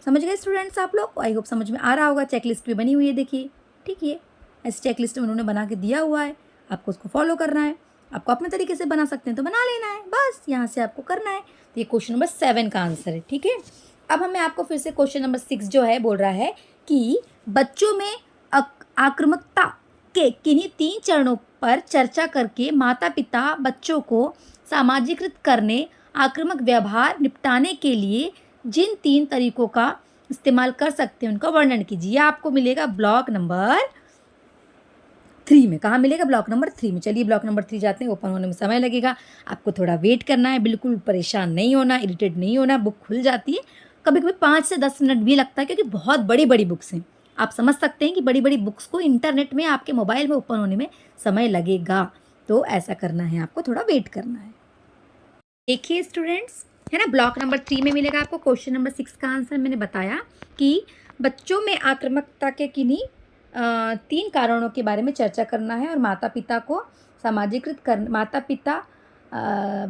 समझ गए स्टूडेंट्स आप लोग? आई होप समझ में आ रहा होगा। चेकलिस्ट भी बनी हुई है देखिए। ठीक है, ऐसी चेकलिस्ट उन्होंने बना के दिया हुआ है, आपको उसको फॉलो करना है। आपको अपने तरीके से बना सकते हैं तो बना लेना है, बस यहाँ से आपको करना है। तो ये क्वेश्चन नंबर 7 का आंसर है, ठीक है। अब हमें आपको फिर से क्वेश्चन नंबर 6 जो है बोल रहा है कि बच्चों में आक्रामकता के किन्हीं 3 चरणों पर चर्चा करके माता पिता बच्चों को सामाजिकृत करने, आक्रामक व्यवहार निपटाने के लिए जिन 3 तरीकों का इस्तेमाल कर सकते हैं उनका वर्णन कीजिए। आपको मिलेगा ब्लॉक नंबर 3 में। कहाँ मिलेगा? ब्लॉक नंबर 3 में। चलिए ब्लॉक नंबर 3 जाते हैं, ओपन होने में समय लगेगा, आपको थोड़ा वेट करना है, बिल्कुल परेशान नहीं होना, इरिटेट नहीं होना। बुक खुल जाती है, कभी कभी 5 से 10 मिनट भी लगता है क्योंकि बहुत बड़ी बड़ी बुक्स हैं। आप समझ सकते हैं कि बड़ी बड़ी बुक्स को इंटरनेट में आपके मोबाइल में ओपन होने में समय लगेगा, तो ऐसा करना है, आपको थोड़ा वेट करना है। देखिए स्टूडेंट्स, है ना, ब्लॉक नंबर 3 में मिलेगा आपको क्वेश्चन नंबर 6 का आंसर। मैंने बताया कि बच्चों में आक्रामकता के किन्हीं 3 कारणों के बारे में चर्चा करना है और माता पिता को सामाजिकृत कर माता पिता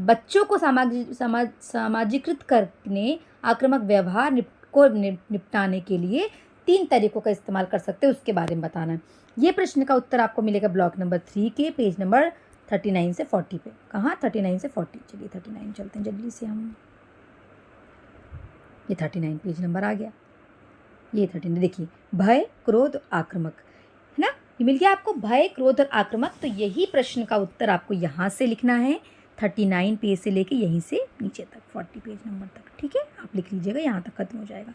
बच्चों को सामाजिकृत करने, आक्रामक व्यवहार निपटाने के लिए 3 तरीकों का इस्तेमाल कर सकते हैं, उसके बारे में बताना है। ये प्रश्न का उत्तर आपको मिलेगा ब्लॉक नंबर 3 के पेज नंबर 39 से 40 पे। कहाँ? 39 से 40। चलिए 39 चलते हैं जल्दी से हम। ये 39 पेज नंबर आ गया, ये 39। देखिए, भय, क्रोध, आक्रामक, है ना, ये मिल गया आपको, भय, क्रोध और आक्रामक। तो यही प्रश्न का उत्तर आपको यहाँ से लिखना है, 39 पेज से लेके यहीं से नीचे तक 40 पेज नंबर तक, ठीक है। आप लिख लीजिएगा, यहाँ तक खत्म हो जाएगा।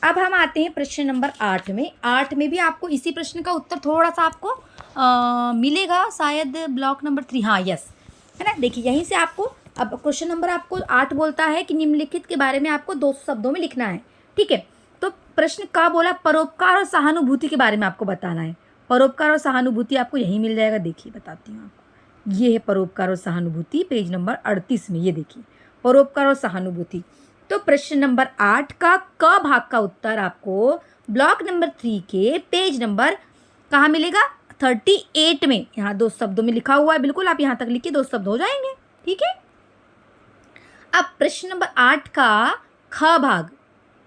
अब हम आते हैं प्रश्न नंबर 8 में। 8 में भी आपको इसी प्रश्न का उत्तर थोड़ा सा आपको मिलेगा, शायद ब्लॉक नंबर 3, हाँ यस, है ना। देखिए यहीं से आपको, अब क्वेश्चन नंबर आपको 8 बोलता है कि निम्नलिखित के बारे में आपको 200 शब्दों में लिखना है, ठीक है। तो प्रश्न का बोला परोपकार और सहानुभूति के बारे में आपको बताना है। परोपकार और सहानुभूति आपको यहीं मिल जाएगा, देखिए बताती हूँ आपको। ये है परोपकार और सहानुभूति, पेज नंबर 38 में, ये देखिए परोपकार और सहानुभूति। तो प्रश्न नंबर 8 का क भाग का उत्तर आपको ब्लॉक नंबर 3 के पेज नंबर कहाँ मिलेगा? 38 में। यहाँ 2 शब्दों में लिखा हुआ है, बिल्कुल आप यहाँ तक लिखिए, 2 शब्द हो जाएंगे, ठीक है। अब प्रश्न नंबर 8 का ख भाग,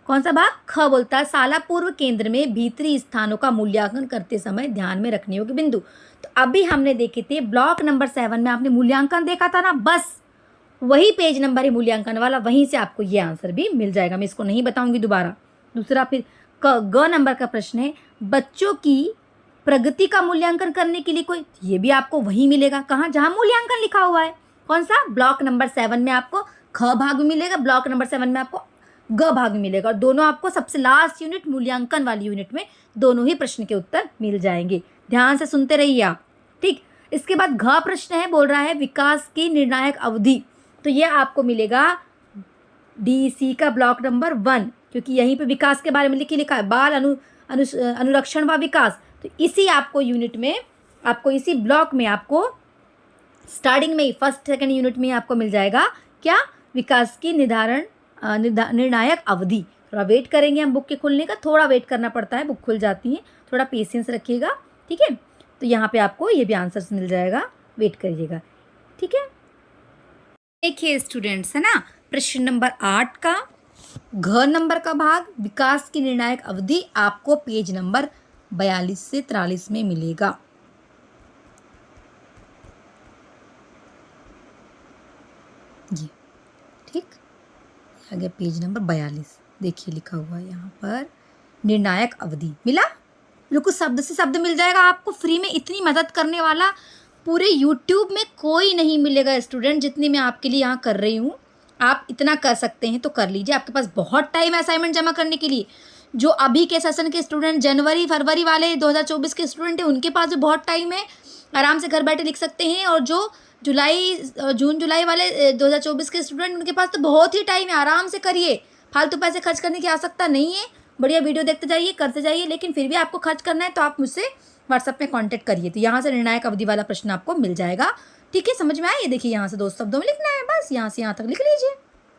कौन सा भाग? ख बोलता है शाला पूर्व केंद्र में भीतरी स्थानों का मूल्यांकन करते समय ध्यान में रखने योग्य बिंदु। तो अभी हमने देखे थे ब्लॉक नंबर 7 में आपने मूल्यांकन देखा था ना, बस वही पेज नंबर है मूल्यांकन वाला, वहीं से आपको ये आंसर भी मिल जाएगा। मैं इसको नहीं बताऊंगी दोबारा। दूसरा फिर ग नंबर का प्रश्न है बच्चों की प्रगति का मूल्यांकन करने के लिए कोई, ये भी आपको वही मिलेगा। कहाँ? जहाँ मूल्यांकन लिखा हुआ है। कौन सा? ब्लॉक नंबर 7 में आपको ख भाग भी मिलेगा, ब्लॉक नंबर 7 में आपको ग भाग भी मिलेगा, और दोनों आपको सबसे लास्ट यूनिट मूल्यांकन वाली यूनिट में दोनों ही प्रश्न के उत्तर मिल जाएंगे। ध्यान से सुनते रहिए आप, ठीक। इसके बाद घ प्रश्न है, बोल रहा है विकास की निर्णायक अवधि। तो ये आपको मिलेगा DEC का ब्लॉक नंबर 1, क्योंकि यहीं पे विकास के बारे में लिखा है, बाल अनुरक्षण व विकास। तो इसी आपको यूनिट में, आपको इसी ब्लॉक में आपको स्टार्टिंग में ही फर्स्ट सेकंड यूनिट में आपको मिल जाएगा क्या? विकास की निर्णायक अवधि। थोड़ा वेट करेंगे हम बुक के खुलने का, थोड़ा वेट करना पड़ता है, बुक खुल जाती है, थोड़ा पेशेंस रखिएगा, ठीक है। तो यहाँ पे आपको ये भी आंसर्स मिल जाएगा, वेट करिएगा, ठीक है। देखिए स्टूडेंट्स, है ना, प्रश्न नंबर 8 का घ नंबर का भाग विकास की निर्णायक अवधि आपको पेज नंबर 42 से 43 में मिलेगा। ये ठीक आ गया पेज नंबर 42, देखिए लिखा हुआ है यहाँ पर निर्णायक अवधि। मिला? बिल्कुल शब्द से शब्द मिल जाएगा आपको फ्री में। इतनी मदद करने वाला पूरे YouTube में कोई नहीं मिलेगा स्टूडेंट, जितनी मैं आपके लिए यहाँ कर रही हूँ। आप इतना कर सकते हैं तो कर लीजिए, आपके पास बहुत टाइम है असाइनमेंट जमा करने के लिए। जो अभी के सेशन के स्टूडेंट, जनवरी फरवरी वाले 2024 के स्टूडेंट हैं, उनके पास भी बहुत टाइम है, आराम से घर बैठे लिख सकते हैं। और जो जून जुलाई वाले 2024 के स्टूडेंट, उनके पास तो बहुत ही टाइम है, आराम से करिए। फालतू पैसे खर्च करने की आवश्यकता नहीं है, बढ़िया वीडियो देखते जाइए, करते जाइए। लेकिन फिर भी आपको खर्च करना है तो आप मुझसे व्हाट्सएप में कांटेक्ट करिए, तो यहाँ से निर्णायक अवधि वाला प्रश्न आपको मिल जाएगा, ठीक है। समझ में आया? ये देखिए यहाँ से 2 शब्दों में लिखना है, बस यहाँ से यहाँ तक लिख लीजिए,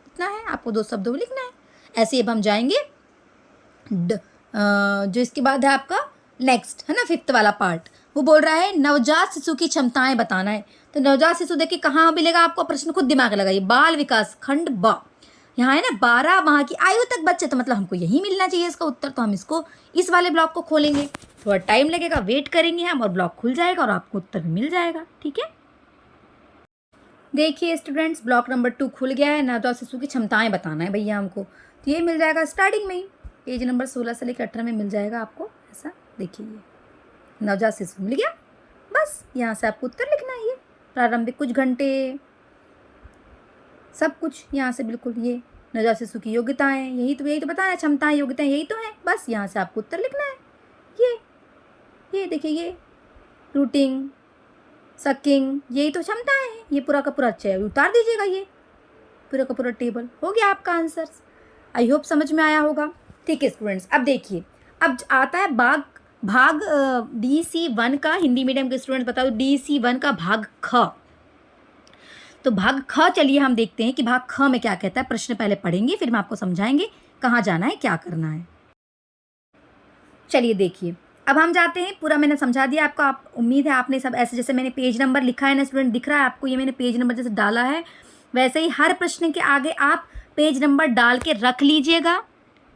इतना है, आपको 2 शब्दों में लिखना है। ऐसे अब हम जाएंगे जो इसके बाद है आपका नेक्स्ट, है ना, 5th वाला पार्ट। वो बोल रहा है नवजात शिशु की क्षमताएं बताना है। तो नवजात शिशु देखिए कहाँ मिलेगा आपको, प्रश्न खुद दिमाग लगाइए। बाल विकास खंड ब, यहाँ है ना 12 माह की आयु तक बच्चे, तो मतलब हमको यही मिलना चाहिए इसका उत्तर। तो हम इसको इस वाले ब्लॉक को खोलेंगे, थोड़ा टाइम लगेगा, वेट करेंगे हम और ब्लॉक खुल जाएगा और आपको उत्तर भी मिल जाएगा। ठीक है, देखिए स्टूडेंट्स, ब्लॉक नंबर 2 खुल गया है। नवजात शिशु की क्षमताएं बताना है भैया हमको, तो ये मिल जाएगा स्टार्टिंग में ही, पेज नंबर 16 से लेकर 18 में मिल जाएगा आपको। ऐसा देखिए, ये नवजात शिशु मिल गया, बस यहाँ से आपको उत्तर लिखना है। ये प्रारंभिक कुछ घंटे, सब कुछ यहाँ से बिल्कुल, ये नवजात शिशु की योग्यताएं, यही तो बताया, क्षमताएं योग्यताएं यही तो है, बस यहाँ से आपको उत्तर लिखना है। ये देखिए, ये रूटिंग, सकिंग, यही तो क्षमताएं हैं। ये पूरा का पूरा चाहिए, उतार दीजिएगा, ये पूरा का पूरा टेबल हो गया आपका आंसर। आई होप समझ में आया होगा। ठीक है स्टूडेंट्स, अब देखिए, अब आता है भाग DC1 का। हिंदी मीडियम के स्टूडेंट बता दो, DC1 का भाग ख। तो भाग ख चलिए हम देखते हैं कि भाग ख में क्या कहता है। प्रश्न पहले पढ़ेंगे, फिर हम आपको समझाएंगे कहाँ जाना है, क्या करना है। चलिए देखिए, अब हम जाते हैं, पूरा मैंने समझा दिया आपको। आप उम्मीद है आपने सब ऐसे, जैसे मैंने पेज नंबर लिखा है ना स्टूडेंट, दिख रहा है आपको, ये मैंने पेज नंबर जैसे डाला है, वैसे ही हर प्रश्न के आगे आप पेज नंबर डाल के रख लीजिएगा।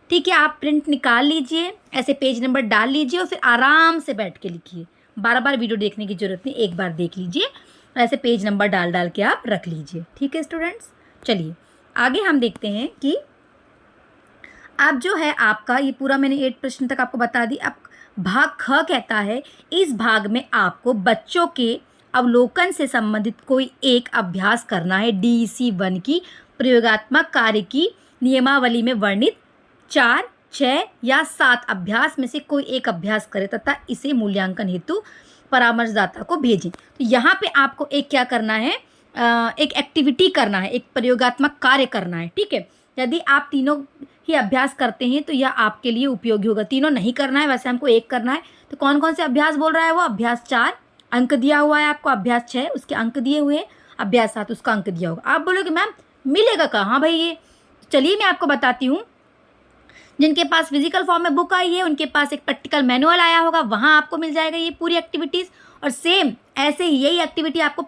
ठीक है, आप प्रिंट निकाल लीजिए, ऐसे पेज नंबर डाल लीजिए और फिर आराम से बैठ के लिखिए। बार बार वीडियो देखने की जरूरत नहीं, एक बार देख लीजिए, ऐसे पेज नंबर डाल के आप रख लीजिए। ठीक है स्टूडेंट्स, चलिए आगे हम देखते हैं कि अब जो है आपका ये पूरा मैंने 8 प्रश्न तक आपको बता दी। अब भाग ख कहता है, इस भाग में आपको बच्चों के अवलोकन से संबंधित कोई एक अभ्यास करना है। DC1 की प्रयोगात्मक कार्य की नियमावली में वर्णित 4, 6 या 7 अभ्यास में से कोई एक अभ्यास करें तथा इसे मूल्यांकन हेतु परामर्शदाता को भेजें। तो यहाँ पे आपको एक क्या करना है, एक एक्टिविटी करना है, एक प्रयोगात्मक कार्य करना है। ठीक है, यदि आप तीनों ही अभ्यास करते हैं तो यह आपके लिए उपयोगी होगा। तीनों नहीं करना है, वैसे हमको एक करना है। तो कौन कौन से अभ्यास बोल रहा है वो? अभ्यास 4 अंक दिया हुआ है आपको, अभ्यास 6 उसके अंक दिए हुए हैं, अभ्यास 7 उसका अंक दिया होगा। आप बोलोगे मैम मिलेगा कहाँ भाई ये? चलिए मैं आपको बताती हूँ। जिनके पास फिजिकल फॉर्म में बुक आई है उनके पास एक प्रैक्टिकल मैनुअल आया होगा, वहाँ आपको मिल जाएगा ये पूरी एक्टिविटीज़। और सेम ऐसे ही यही एक्टिविटी आपको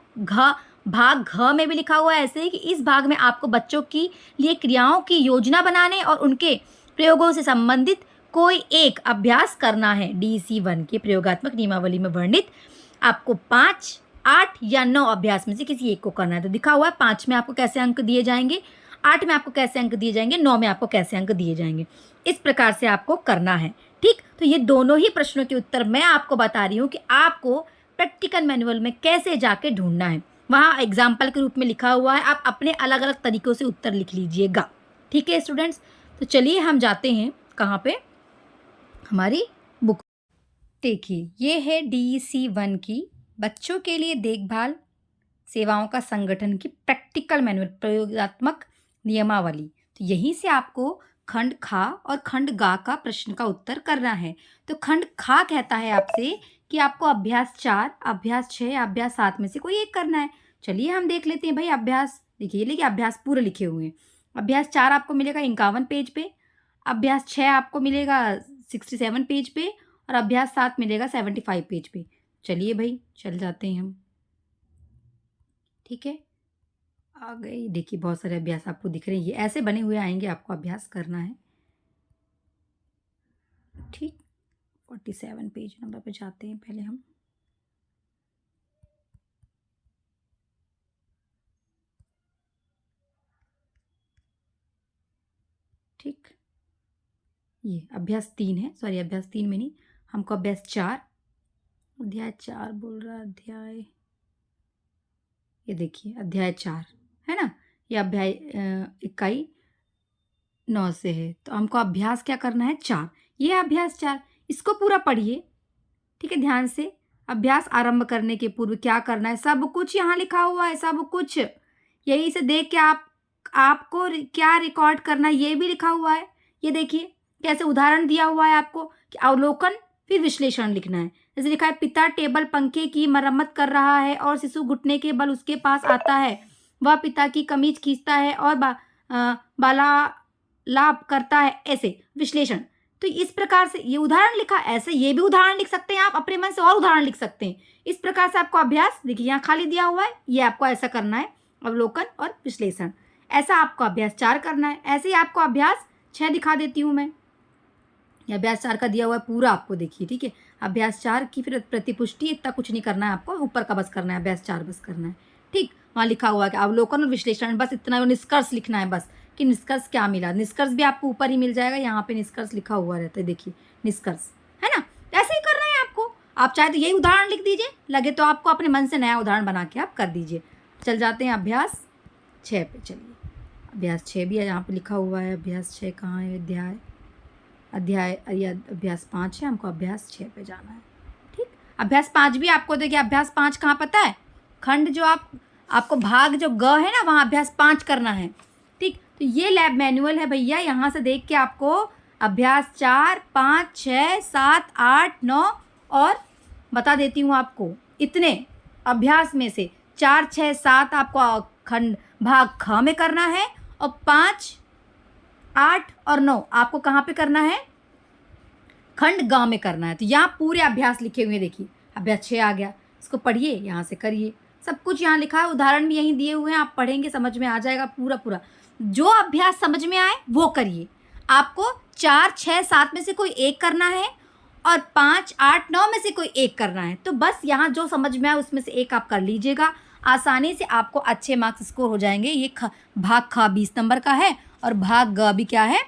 भाग घ में भी लिखा हुआ है ऐसे ही कि इस भाग में आपको बच्चों की लिए क्रियाओं की योजना बनाने और उनके प्रयोगों से संबंधित कोई एक अभ्यास करना है। DC1 के प्रयोगात्मक नियमावली में वर्णित आपको 5, 8 या 9 अभ्यास में से किसी एक को करना है। तो दिखा हुआ है 5 में आपको कैसे अंक दिए जाएंगे, 8 में आपको कैसे अंक दिए जाएंगे, 9 में आपको कैसे अंक दिए जाएंगे। इस प्रकार से आपको करना है। ठीक, तो ये दोनों ही प्रश्नों के उत्तर मैं आपको बता रही हूँ कि आपको प्रैक्टिकल मैनुअल में कैसे जाके ढूंढना है। वहाँ एग्जाम्पल के रूप में लिखा हुआ है, आप अपने अलग अलग तरीक़ों से उत्तर लिख लीजिएगा। ठीक है स्टूडेंट्स, तो चलिए हम जाते हैं कहाँ पे, हमारी बुक। देखिए ये है DC1 की बच्चों के लिए देखभाल सेवाओं का संगठन की प्रैक्टिकल मैनुअल प्रयोगात्मक नियमावली। तो यहीं से आपको खंड खा और खंड गा का प्रश्न का उत्तर करना है। तो खंड खा कहता है आपसे कि आपको अभ्यास 4, अभ्यास 6, अभ्यास 7 में से कोई एक करना है। चलिए हम देख लेते हैं भाई। अभ्यास देखिए, ये लेकिन अभ्यास पूरे लिखे हुए हैं। अभ्यास 4 आपको मिलेगा 51 पेज पे, अभ्यास 6 आपको मिलेगा 67 पेज पे और अभ्यास 7 मिलेगा 75 पेज पे। चलिए भाई चल जाते हैं हम। ठीक है, आ गई। देखिए बहुत सारे अभ्यास आपको दिख रहे हैं, ये ऐसे बने हुए आएंगे, आपको अभ्यास करना है। ठीक, 47 पेज नंबर पे जाते हैं पहले हम। ठीक, ये अभ्यास 3 है, सॉरी अभ्यास 3 में नहीं, हमको अभ्यास 4, अध्याय 4 बोल रहा है अध्याय, ये देखिए अध्याय 4 है ना, ये अध्याय इकाई 9 से है। तो हमको अभ्यास क्या करना है 4, ये अभ्यास 4, इसको पूरा पढ़िए। ठीक है, ध्यान से। अभ्यास आरंभ करने के पूर्व क्या करना है, सब कुछ यहाँ लिखा हुआ है, सब कुछ यही से देख के आपको क्या रिकॉर्ड करना है ये भी लिखा हुआ है। ये देखिए कैसे उदाहरण दिया हुआ है आपको कि अवलोकन फिर विश्लेषण लिखना है। जैसे लिखा है, पिता टेबल पंखे की मरम्मत कर रहा है और शिशु घुटने के बल उसके पास आता है। वह पिता की कमीज खींचता है और बालालाप करता है। ऐसे विश्लेषण। तो इस प्रकार से ये उदाहरण लिखा, ऐसे ये भी उदाहरण लिख सकते हैं आप, अपने मन से और उदाहरण लिख सकते हैं। इस प्रकार से आपको अभ्यास देखिए यहाँ खाली दिया हुआ है, ये आपको ऐसा करना है, अवलोकन और विश्लेषण। ऐसा आपको अभ्यास 4 करना है। ऐसे ही आपको अभ्यास 6 दिखा देती हूँ मैं। ये अभ्यास 4 का दिया हुआ है पूरा, आपको देखिए, ठीक है। अभ्यास 4 की फिर प्रतिपुष्टि, इतना कुछ नहीं करना है आपको, ऊपर का बस करना है, अभ्यास 4 बस करना है, ठीक। वहाँ लिखा हुआ है कि अवलोकन और विश्लेषण, बस इतना निष्कर्ष लिखना है बस, कि निष्कर्ष क्या मिला। निष्कर्ष भी आपको ऊपर ही मिल जाएगा, यहाँ पे निष्कर्ष लिखा हुआ रहता है, देखिए निष्कर्ष, है ना। ऐसे ही करना है आपको। आप चाहे तो यही उदाहरण लिख दीजिए, लगे तो आपको अपने मन से नया उदाहरण बना के आप कर दीजिए। चल जाते हैं अभ्यास 6 पे। चलिए अभ्यास 6 भी है, यहाँ पे लिखा हुआ है। अभ्यास 6 कहाँ है? अभ्यास 5 है, हमको अभ्यास 6 पे जाना है, ठीक। अभ्यास 5 भी आपको देखिए, अभ्यास 5 कहाँ पता है? खंड जो आपको भाग जो ग है ना, वहाँ अभ्यास 5 करना है, ठीक। तो ये लैब मैनुअल है भैया, यहाँ से देख के आपको अभ्यास 4, 5, 6, 7, 8, 9 और बता देती हूँ आपको, इतने अभ्यास में से 4, 6, 7 आपको खंड भाग ख में करना है, और 5, 8 और 9 आपको कहाँ पे करना है? खंड ग में करना है। तो यहाँ पूरे अभ्यास लिखे हुए हैं, देखिए अभ्यास 6 आ गया, इसको पढ़िए, यहाँ से करिए, सब कुछ यहाँ लिखा है, उदाहरण भी यहीं दिए हुए हैं, आप पढ़ेंगे समझ में आ जाएगा पूरा। जो अभ्यास समझ में आए वो करिए। आपको 4, 6, 7 में से कोई एक करना है, और 5, 8, 9 में से कोई एक करना है। तो बस यहाँ जो समझ में आए उसमें से एक आप कर लीजिएगा, आसानी से आपको अच्छे मार्क्स स्कोर हो जाएंगे। ये भाग ख 20 नंबर का है, और भाग ग भी क्या है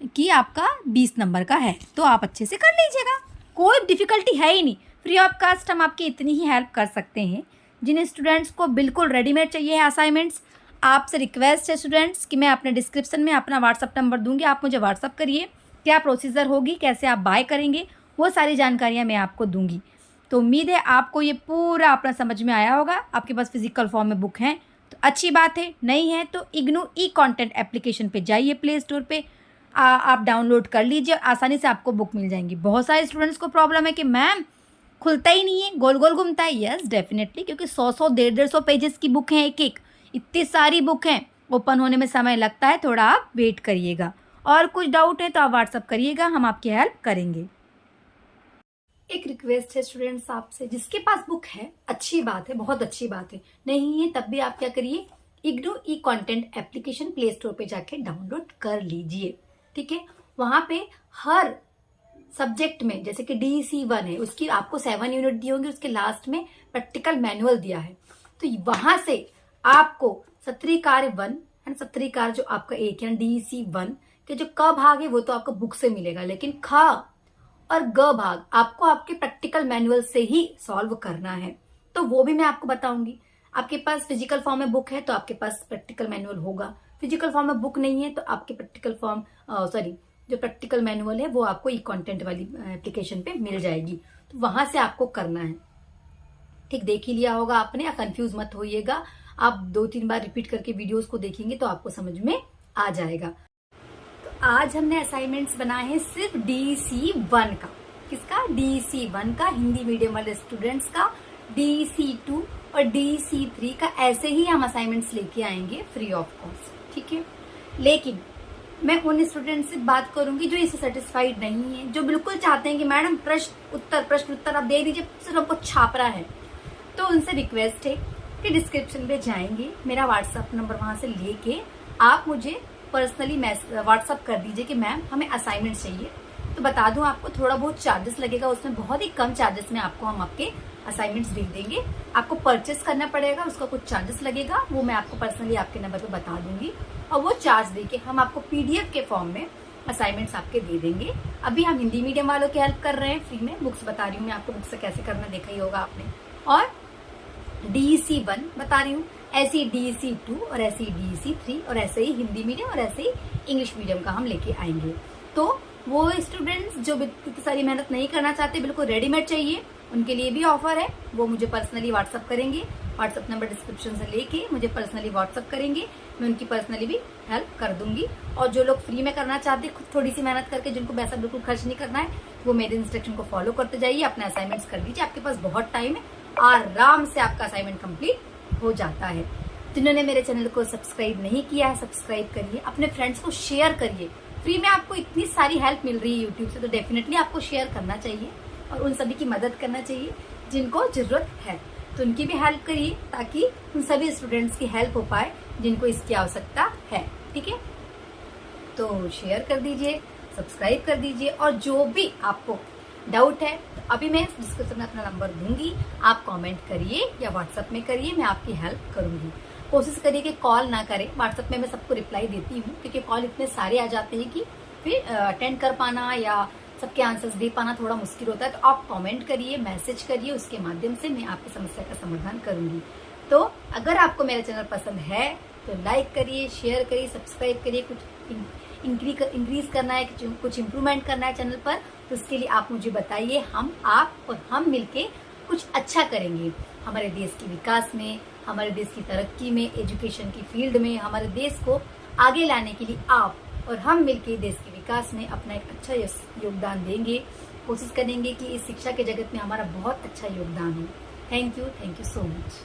कि आपका 20 नंबर का है। तो आप अच्छे से कर लीजिएगा, कोई डिफ़िकल्टी है ही नहीं। फ्री ऑफ कास्ट हम आपकी इतनी ही हेल्प कर सकते हैं। जिन स्टूडेंट्स को बिल्कुल रेडीमेड चाहिए है असाइनमेंट्स, आपसे रिक्वेस्ट है स्टूडेंट्स कि मैं अपने डिस्क्रिप्शन में अपना व्हाट्सअप नंबर दूंगी, आप मुझे व्हाट्सअप करिए, क्या प्रोसीजर होगी, कैसे आप बाय करेंगे, वो सारी जानकारियाँ मैं आपको दूंगी। तो उम्मीद है आपको ये पूरा अपना समझ में आया होगा। आपके पास फिजिकल फॉर्म में बुक हैं तो अच्छी बात है, नहीं है तो इग्नू ई कंटेंट एप्लीकेशन पे जाइए, प्ले स्टोर पे आप डाउनलोड कर लीजिए, आसानी से आपको बुक मिल जाएंगी। बहुत सारे स्टूडेंट्स को प्रॉब्लम है कि मैम खुलता ही नहीं है, गोल गोल घूमता है। यस डेफिनेटली, क्योंकि 100 150 पेजेस की बुक हैं, एक इतनी सारी बुक हैं, ओपन होने में समय लगता है, थोड़ा आप वेट करिएगा। और कुछ डाउट है तो आप व्हाट्सअप करिएगा, हम आपकी हेल्प करेंगे। एक रिक्वेस्ट है स्टूडेंट्स आपसे, जिसके पास बुक है अच्छी बात है, बहुत अच्छी बात है, नहीं है तब भी आप क्या करिए, इग्नू ई कंटेंट एप्लीकेशन प्ले स्टोर पे जाके डाउनलोड कर लीजिए, ठीक है। वहां पे हर सब्जेक्ट में, जैसे कि DEC1 है, उसकी आपको 7 यूनिट दी होंगी, उसके लास्ट में प्रैक्टिकल मैनुअल दिया है। तो वहां से आपको सत्रीय कार्य 1 एंड सत्रीय कार्य जो आपका 1 यानी DEC1 के जो क भाग है वो तो आपको बुक से मिलेगा, लेकिन ख और ग भाग आपको आपके प्रैक्टिकल मैनुअल से ही सॉल्व करना है। तो वो भी मैं आपको बताऊंगी। आपके पास फिजिकल फॉर्म में बुक है तो आपके पास प्रैक्टिकल मैनुअल होगा, फिजिकल फॉर्म में बुक नहीं है तो आपके जो प्रैक्टिकल मैनुअल है वो आपको ई कंटेंट वाली एप्लीकेशन पे मिल जाएगी। तो वहां से आपको करना है, ठीक। देख ही लिया होगा आपने, कंफ्यूज मत होइएगा, आप 2-3 बार रिपीट करके वीडियोस को देखेंगे तो आपको समझ में आ जाएगा। तो आज हमने असाइनमेंट्स बनाए हैं सिर्फ DEC1 का। किसका? DEC1 का, हिंदी मीडियम वाले स्टूडेंट्स का। DEC2 और DEC3 का ऐसे ही हम असाइनमेंट्स लेके आएंगे फ्री ऑफ कॉस्ट, ठीक है। लेकिन मैं उन स्टूडेंट्स से बात करूंगी जो इससे सेटिस्फाइड नहीं है, जो बिल्कुल चाहते हैं कि मैडम प्रश्न उत्तर आप दे दीजिए, सिर्फ हमको छापरा है। तो उनसे रिक्वेस्ट है कि डिस्क्रिप्शन पे जाएंगे, मेरा व्हाट्सअप नंबर वहां से लेके आप मुझे पर्सनली व्हाट्सअप कर दीजिए कि मैम हमें असाइनमेंट चाहिए। तो बता दूं आपको थोड़ा बहुत चार्जेस लगेगा, उसमें बहुत ही कम चार्जेस में आपको हम आपके असाइनमेंट्स दे देंगे। आपको परचेस करना पड़ेगा, उसका कुछ चार्जेस लगेगा, वो मैं आपको पर्सनली आपके नंबर पे बता दूंगी, और वो चार्ज देके हम आपको PDF के फॉर्म में असाइनमेंट्स आपके दे देंगे। अभी हम हिंदी मीडियम वालों की हेल्प कर रहे हैं फ्री में, बुक्स बता रही हूँ मैं आपको, बुक्स से कैसे करना देखा ही होगा आपने। और DEC1 बता रही हूँ, ऐसे ही DEC2 और ऐसे ही DEC3 और ऐसे ही हिंदी मीडियम और ऐसे ही इंग्लिश मीडियम का हम लेके आएंगे। तो वो स्टूडेंट्स जो इतनी सारी मेहनत नहीं करना चाहते, बिल्कुल रेडीमेड चाहिए, उनके लिए भी ऑफर है। वो मुझे पर्सनली व्हाट्सअप करेंगे, व्हाट्सअप नंबर डिस्क्रिप्शन से लेके मुझे पर्सनली व्हाट्सअप करेंगे, मैं उनकी पर्सनली भी हेल्प कर दूंगी। और जो लोग फ्री में करना चाहते हैं, खुद थोड़ी सी मेहनत करके, जिनको पैसा बिल्कुल खर्च नहीं करना है, वो मेरे इंस्ट्रक्शन को फॉलो करते जाइए, अपने असाइनमेंट्स कर लीजिए। आपके पास बहुत टाइम है, आराम से आपका असाइनमेंट कंप्लीट हो जाता है। जिन्होंने मेरे चैनल को सब्सक्राइब नहीं किया है, सब्सक्राइब करिए, अपने फ्रेंड्स को शेयर करिए। फ्री में आपको इतनी सारी हेल्प मिल रही है यूट्यूब से, तो डेफिनेटली आपको शेयर करना चाहिए और उन सभी की मदद करना चाहिए जिनको जरूरत है। तो उनकी भी हेल्प करिए ताकि उन सभी स्टूडेंट्स की हेल्प हो पाए जिनको इसकी आवश्यकता है। ठीक है, तो शेयर कर दीजिए, सब्सक्राइब कर दीजिए, और जो भी आपको डाउट है तो अभी मैं डिस्क्रिप्शन में अपना नंबर दूंगी, आप कमेंट करिए या व्हाट्सएप में करिए, मैं आपकी हेल्प करूंगी। कोशिश करिए कि कॉल ना करें, व्हाट्सएप में मैं सबको रिप्लाई देती हूँ, क्योंकि कॉल इतने सारे आ जाते हैं कि फिर अटेंड कर पाना या सबके आंसर्स दे पाना थोड़ा मुश्किल होता है। तो आप कमेंट करिए, मैसेज करिए, उसके माध्यम से मैं आपकी समस्या का समाधान करूंगी। तो अगर आपको मेरा चैनल पसंद है तो लाइक करिए, शेयर करिए, सब्सक्राइब करिए। कुछ इंक्रीज करना है, कुछ इम्प्रूवमेंट करना है चैनल पर, तो उसके लिए आप मुझे बताइए। आप और हम मिलके कुछ अच्छा करेंगे हमारे देश के विकास में, हमारे देश की तरक्की में, एजुकेशन की फील्ड में। हमारे देश को आगे लाने के लिए आप और हम मिलके देश के विकास में अपना एक अच्छा योगदान देंगे। कोशिश करेंगे कि इस शिक्षा के जगत में हमारा बहुत अच्छा योगदान हो। Thank you so much.